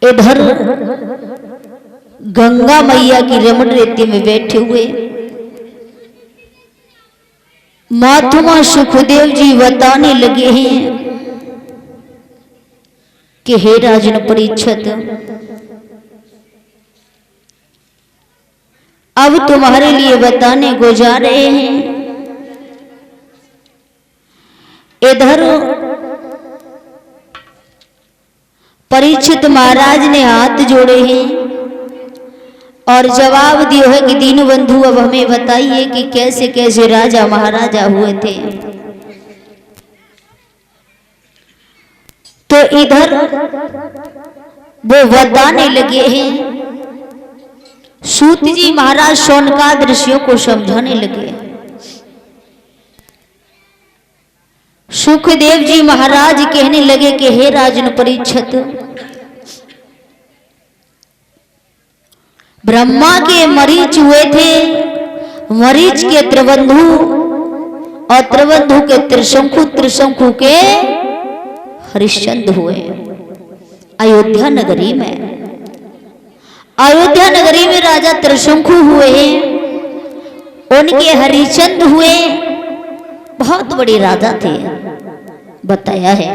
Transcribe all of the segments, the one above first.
इधर गंगा मैया की रमण रेती में बैठे हुए महात्मा सुखदेव जी बताने लगे हैं कि हे राजन परीक्षित, अब तुम्हारे लिए बताने को जा रहे हैं। इधर परीक्षित महाराज ने हाथ जोड़े हैं और जवाब दिया है कि दीनबंधु अब हमें बताइए कि कैसे कैसे राजा महाराजा हुए थे। तो इधर वो बताने लगे हैं। सूत जी महाराज शौनकाद ऋषियों को समझाने लगे। सुखदेव जी महाराज कहने लगे कि हे राजन परीक्षित, ब्रह्मा के मरीच हुए थे, मरीच के त्रिबंधु और त्रिबंधु के त्रिशंकु, त्रिशंकु के हरिश्चंद्र हुए अयोध्या नगरी में। अयोध्या नगरी में राजा त्रिशंकु हुए, उनके हरिश्चंद्र हुए, बहुत बड़े राजा थे बताया है।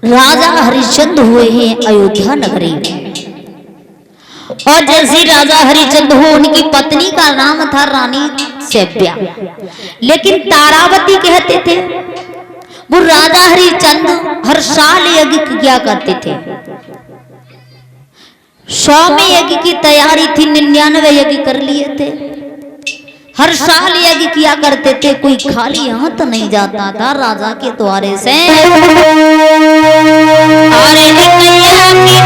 राजा हरिश्चंद्र हुए हैं अयोध्या नगरी में। और जैसे राजा हरिश्चंद्र हो, उनकी पत्नी का नाम था रानी सेव्या, लेकिन तारावती कहते थे। वो राजा हरिश्चंद्र हर साल यज्ञ किया करते थे। 100 में यज्ञ की तैयारी थी, 99 यज्ञ कर लिए थे। हर साल यज्ञ किया करते थे, कोई खाली हाथ नहीं जाता था राजा के द्वारे से। अरे कन्या की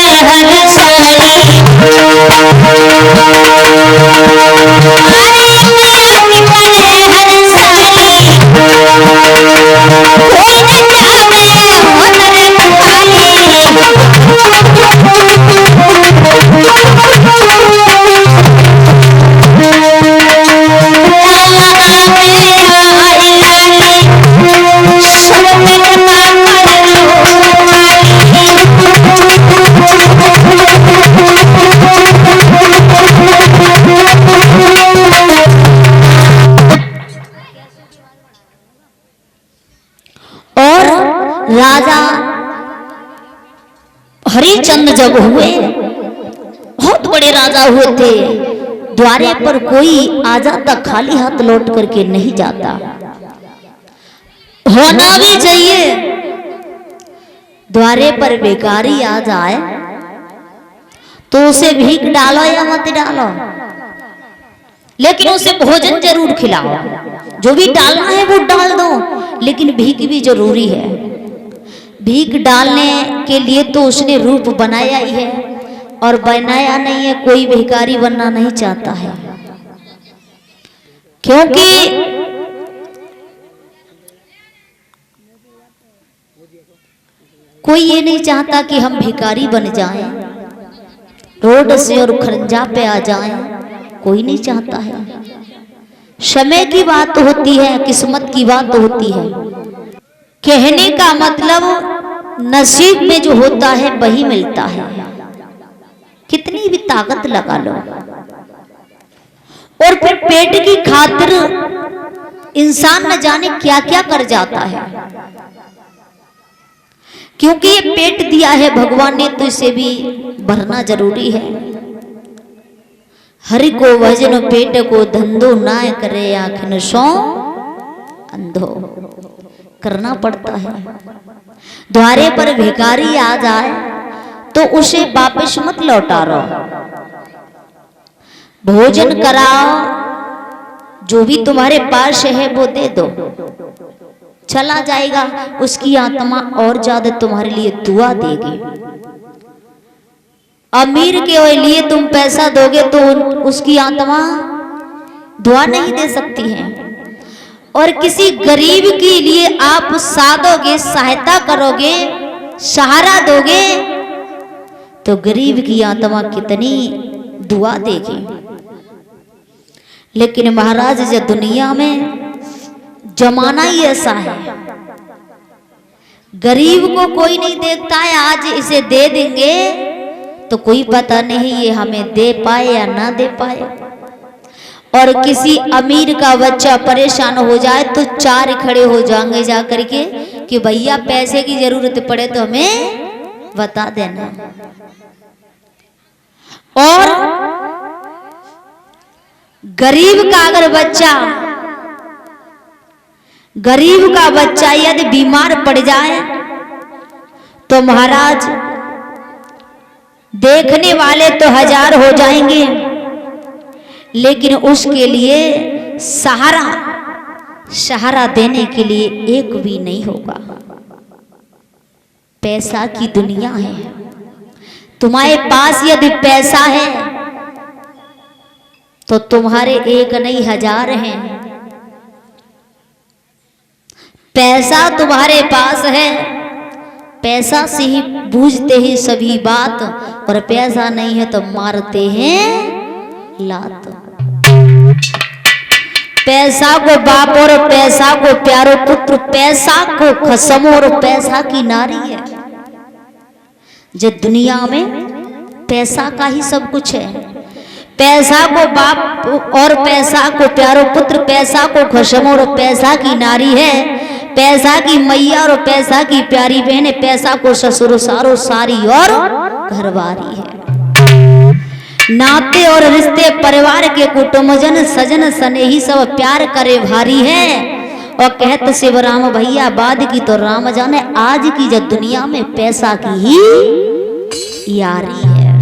हर साली, राजा हरिश्चंद्र जब हुए, बहुत बड़े राजा हुए थे। द्वारे पर कोई आ जाता, खाली हाथ लौट करके नहीं जाता। होना भी चाहिए, द्वारे पर भिखारी आ जाए तो उसे भीख डालो या मत डालो, लेकिन उसे भोजन जरूर खिलाओ। जो भी डालना है वो डाल दो, लेकिन भीख भी जरूरी है। भीख डालने के लिए तो उसने रूप बनाया ही है, और बनाया नहीं है। कोई भिखारी बनना नहीं चाहता है, क्योंकि कोई ये नहीं चाहता कि हम भिखारी बन जाएं, रोड से और खरंजा पे आ जाएं। कोई नहीं चाहता है। समय की बात होती है, किस्मत की बात होती है। कहने का मतलब नसीब में जो होता है वही मिलता है, कितनी भी ताकत लगा लो। और फिर पेट की खातिर इंसान न जाने क्या क्या कर जाता है, क्योंकि ये पेट दिया है भगवान ने तो इसे भी भरना जरूरी है। हरि को भजन पेट को धंधो ना करे, आखिन सो अंधो, करना पड़ता है। द्वारे पर भिखारी आ जाए तो उसे वापस मत लौटा रहो, भोजन कराओ, जो भी तुम्हारे पास है वो दे दो, चला जाएगा, उसकी आत्मा और ज्यादा तुम्हारे लिए दुआ देगी। अमीर के लिए तुम पैसा दोगे तो उसकी आत्मा दुआ नहीं दे सकती है, और किसी गरीब के लिए आप साधोगे, सहायता करोगे, सहारा दोगे तो गरीब की आत्मा कितनी दुआ देगी। लेकिन महाराज जो दुनिया में जमाना ही ऐसा है, गरीब को कोई नहीं देखता है। आज इसे दे देंगे तो कोई पता नहीं ये हमें दे पाए या ना दे पाए। और किसी अमीर का बच्चा परेशान हो जाए तो चार खड़े हो जाएंगे जा करके कि भैया पैसे की जरूरत पड़े तो हमें बता देना। और गरीब का अगर बच्चा, गरीब का बच्चा यदि बीमार पड़ जाए तो महाराज देखने वाले तो 1000 हो जाएंगे, लेकिन उसके लिए सहारा देने के लिए एक भी नहीं होगा। पैसा की दुनिया है, तुम्हारे पास यदि पैसा है तो तुम्हारे एक नहीं 1000 हैं। पैसा तुम्हारे पास है, पैसा से ही बूझते हैं सभी बात, और पैसा नहीं है तो मारते हैं लात। पैसा को बाप और पैसा को प्यारो पुत्र, पैसा को खसम और पैसा की नारी है। जो दुनिया में पैसा का ही सब कुछ है, पैसा को बाप और पैसा को प्यारो पुत्र, पैसा को खसम और पैसा की नारी है, पैसा की मैया और पैसा की प्यारी बहन है, पैसा को ससुर सारो सारी और घरवारी है। नाते और रिश्ते परिवार के कुटुंबजन सजन स्नेही सब प्यार करे भारी है। और कहत शिवराम भैया बाद की तो राम जाने, आज की जब दुनिया में पैसा की ही यारी है।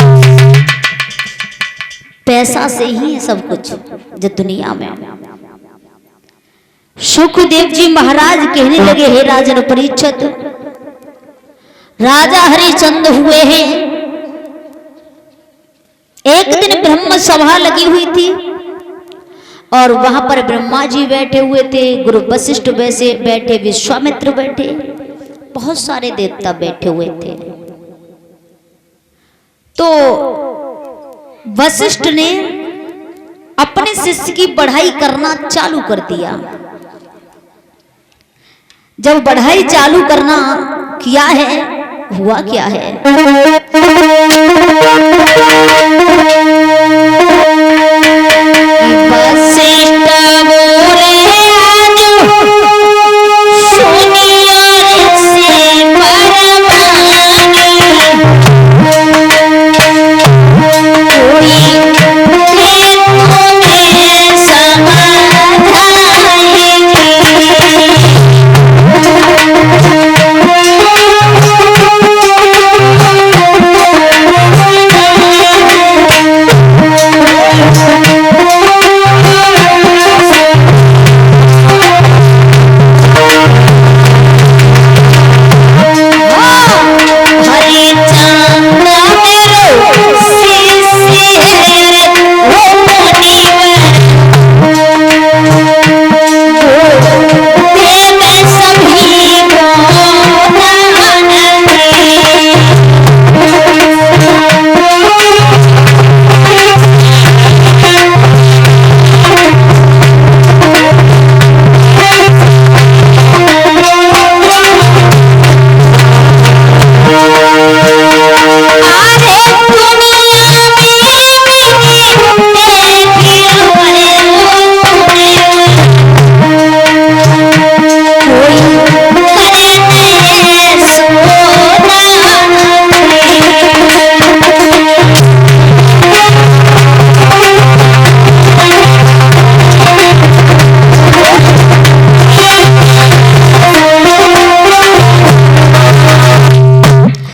पैसा से ही सब कुछ जो दुनिया में। सुखदेव जी महाराज कहने लगे, हे राजन परीक्षित, राजा हरिश्चंद्र हुए हैं। एक दिन ब्रह्म सभा लगी हुई थी और वहां पर ब्रह्मा जी बैठे हुए थे, गुरु वशिष्ठ वैसे बैठे, विश्वामित्र बैठे, बहुत सारे देवता बैठे हुए थे। तो वशिष्ठ ने अपने शिष्य की पढ़ाई करना चालू कर दिया। जब पढ़ाई चालू करना किया है, हुआ क्या है,